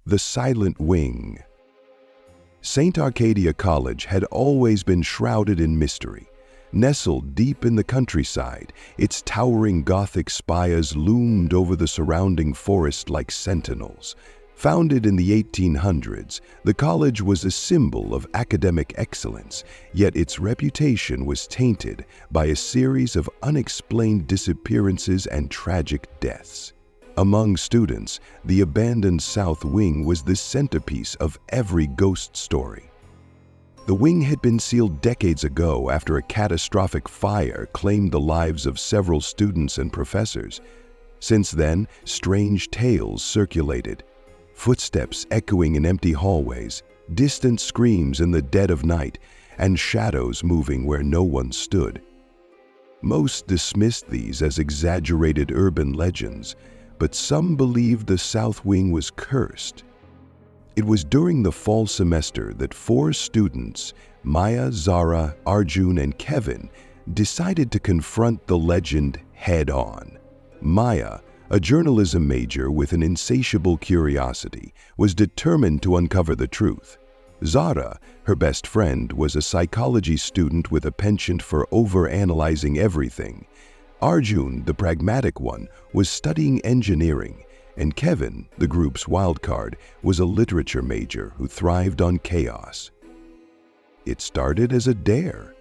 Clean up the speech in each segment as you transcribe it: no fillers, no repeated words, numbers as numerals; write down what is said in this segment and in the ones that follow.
The Silent Wing. Saint Arcadia College had always been shrouded in mystery. Nestled deep in the countryside, its towering Gothic spires loomed over the surrounding forest like sentinels. Founded in the 1800s, the college was a symbol of academic excellence, yet its reputation was tainted by a series of unexplained disappearances and tragic deaths. Among students, the abandoned South Wing was the centerpiece of every ghost story. The wing had been sealed decades ago after a catastrophic fire claimed the lives of several students and professors. Since then, strange tales circulated. Footsteps echoing in empty hallways, distant screams in the dead of night, and shadows moving where no one stood. Most dismissed these as exaggerated urban legends, but some believed the South Wing was cursed. It was during the fall semester that 4 students, Maya, Zara, Arjun, and Kevin, decided to confront the legend head-on. Maya, a journalism major with an insatiable curiosity, was determined to uncover the truth. Zara, her best friend, was a psychology student with a penchant for overanalyzing everything. Arjun, the pragmatic one, was studying engineering, and Kevin, the group's wildcard, was a literature major who thrived on chaos. It started as a dare.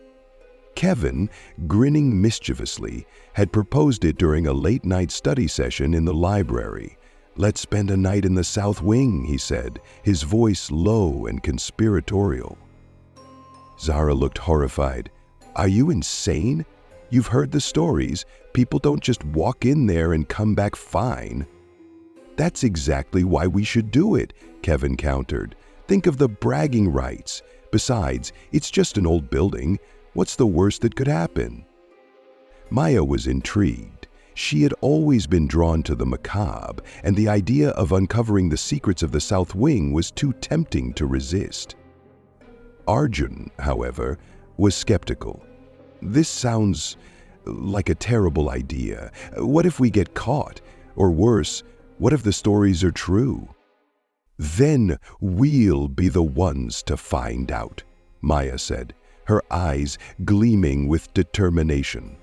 Kevin, grinning mischievously, had proposed it during a late-night study session in the library. "Let's spend a night in the South Wing," he said, his voice low and conspiratorial. Zara looked horrified. "Are you insane? You've heard the stories. People don't just walk in there and come back fine." "That's exactly why we should do it," Kevin countered. "Think of the bragging rights. Besides, it's just an old building. What's the worst that could happen?" Maya was intrigued. She had always been drawn to the macabre, and the idea of uncovering the secrets of the South Wing was too tempting to resist. Arjun, however, was skeptical. "This sounds like a terrible idea. What if we get caught? Or worse, what if the stories are true?" "Then we'll be the ones to find out," Maya said, her eyes gleaming with determination.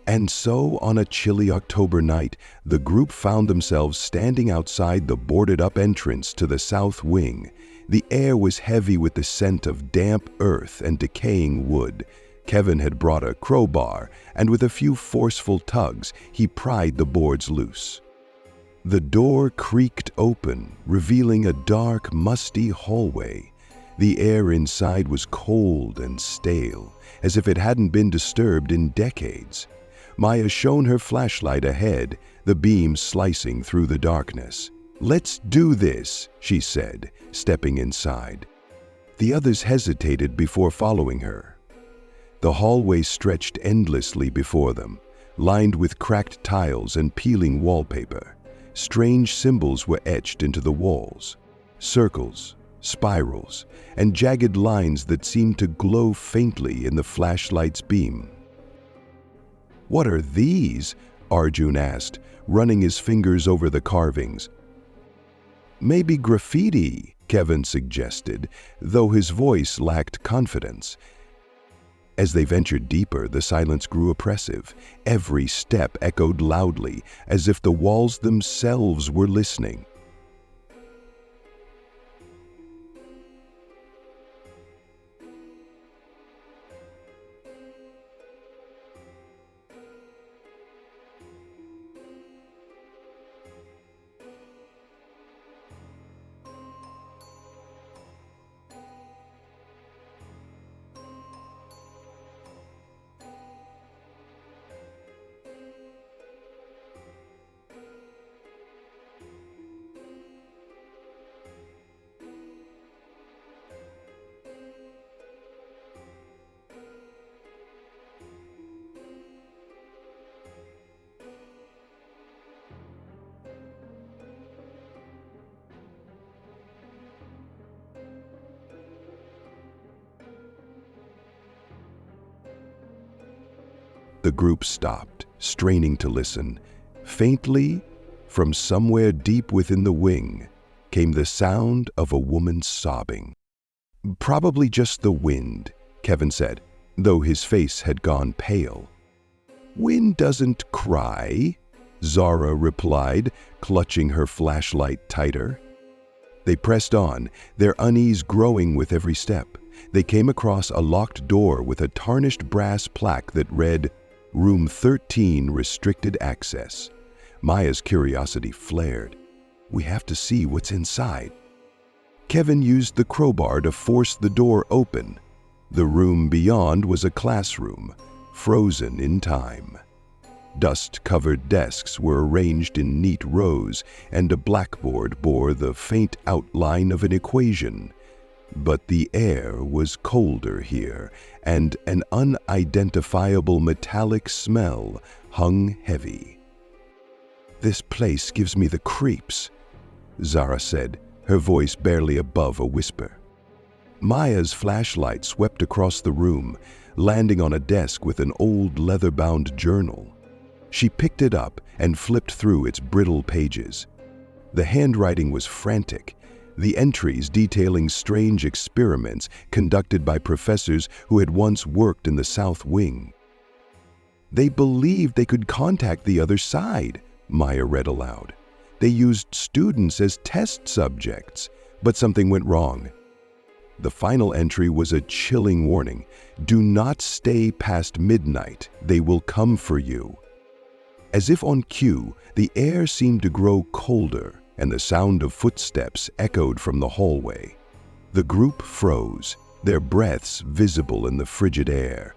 And so, on a chilly October night, the group found themselves standing outside the boarded-up entrance to the South Wing. The air was heavy with the scent of damp earth and decaying wood. Kevin had brought a crowbar, and with a few forceful tugs, he pried the boards loose. The door creaked open, revealing a dark, musty hallway. The air inside was cold and stale, as if it hadn't been disturbed in decades. Maya shone her flashlight ahead, the beam slicing through the darkness. "Let's do this," she said, stepping inside. The others hesitated before following her. The hallway stretched endlessly before them, lined with cracked tiles and peeling wallpaper. Strange symbols were etched into the walls. Circles, spirals, and jagged lines that seemed to glow faintly in the flashlight's beam. "What are these?" Arjun asked, running his fingers over the carvings. "Maybe graffiti," Kevin suggested, though his voice lacked confidence. As they ventured deeper, the silence grew oppressive. Every step echoed loudly, as if the walls themselves were listening. The group stopped, straining to listen. Faintly, from somewhere deep within the wing, came the sound of a woman sobbing. "Probably just the wind," Kevin said, though his face had gone pale. "Wind doesn't cry," Zara replied, clutching her flashlight tighter. They pressed on, their unease growing with every step. They came across a locked door with a tarnished brass plaque that read, "Room 13, restricted access." Maya's curiosity flared. "We have to see what's inside." Kevin used the crowbar to force the door open. The room beyond was a classroom, frozen in time. Dust-covered desks were arranged in neat rows, and a blackboard bore the faint outline of an equation. But the air was colder here, and an unidentifiable metallic smell hung heavy. "This place gives me the creeps," Zara said, her voice barely above a whisper. Maya's flashlight swept across the room, landing on a desk with an old leather-bound journal. She picked it up and flipped through its brittle pages. The handwriting was frantic, the entries detailing strange experiments conducted by professors who had once worked in the South Wing. "They believed they could contact the other side," Maya read aloud. "They used students as test subjects, but something went wrong." The final entry was a chilling warning. "Do not stay past midnight. They will come for you." As if on cue, the air seemed to grow colder, and the sound of footsteps echoed from the hallway. The group froze, their breaths visible in the frigid air.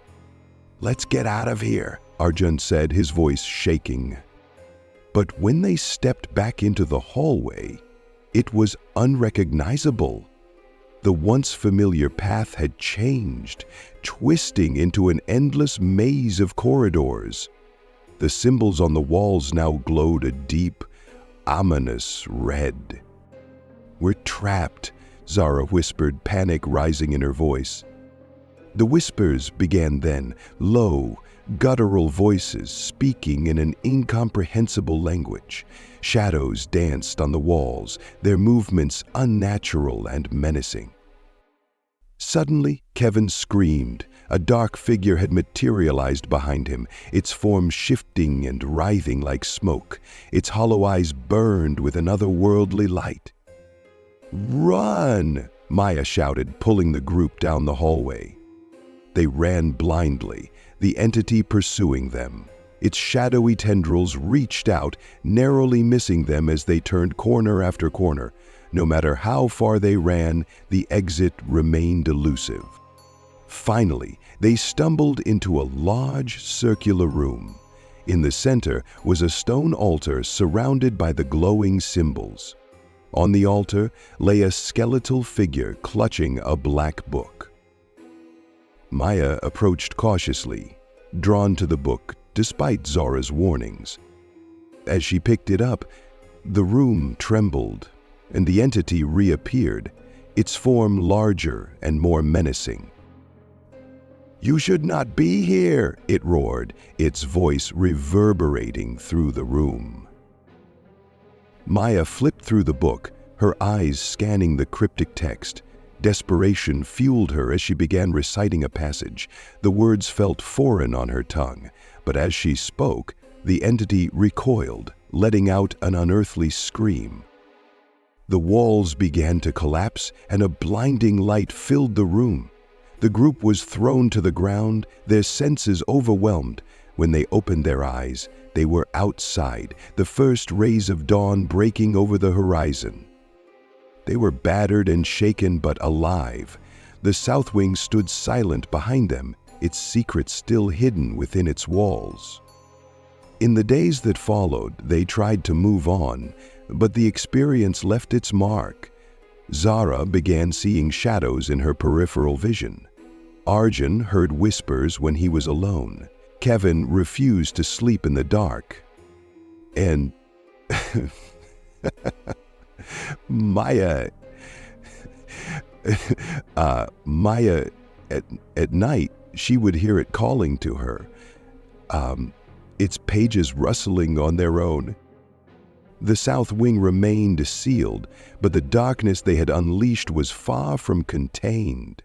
"Let's get out of here," Arjun said, his voice shaking. But when they stepped back into the hallway, it was unrecognizable. The once familiar path had changed, twisting into an endless maze of corridors. The symbols on the walls now glowed a deep, ominous red. "We're trapped," Zara whispered, panic rising in her voice. The whispers began then, low, guttural voices speaking in an incomprehensible language. Shadows danced on the walls, their movements unnatural and menacing. Suddenly, Kevin screamed. A dark figure had materialized behind him, its form shifting and writhing like smoke. Its hollow eyes burned with an otherworldly light. "Run!" Maya shouted, pulling the group down the hallway. They ran blindly, the entity pursuing them. Its shadowy tendrils reached out, narrowly missing them as they turned corner after corner. No matter how far they ran, the exit remained elusive. Finally, they stumbled into a large circular room. In the center was a stone altar surrounded by the glowing symbols. On the altar lay a skeletal figure clutching a black book. Maya approached cautiously, drawn to the book despite Zara's warnings. As she picked it up, the room trembled, and the entity reappeared, its form larger and more menacing. "You should not be here," it roared, its voice reverberating through the room. Maya flipped through the book, her eyes scanning the cryptic text. Desperation fueled her as she began reciting a passage. The words felt foreign on her tongue, but as she spoke, the entity recoiled, letting out an unearthly scream. The walls began to collapse, and a blinding light filled the room. The group was thrown to the ground, their senses overwhelmed. When they opened their eyes, they were outside, the first rays of dawn breaking over the horizon. They were battered and shaken but alive. The South Wing stood silent behind them, its secret still hidden within its walls. In the days that followed, they tried to move on, but the experience left its mark. Zara began seeing shadows in her peripheral vision. Arjun heard whispers when he was alone. Kevin refused to sleep in the dark. And Maya at night, she would hear it calling to her, its pages rustling on their own. The south wing remained sealed, but the darkness they had unleashed was far from contained.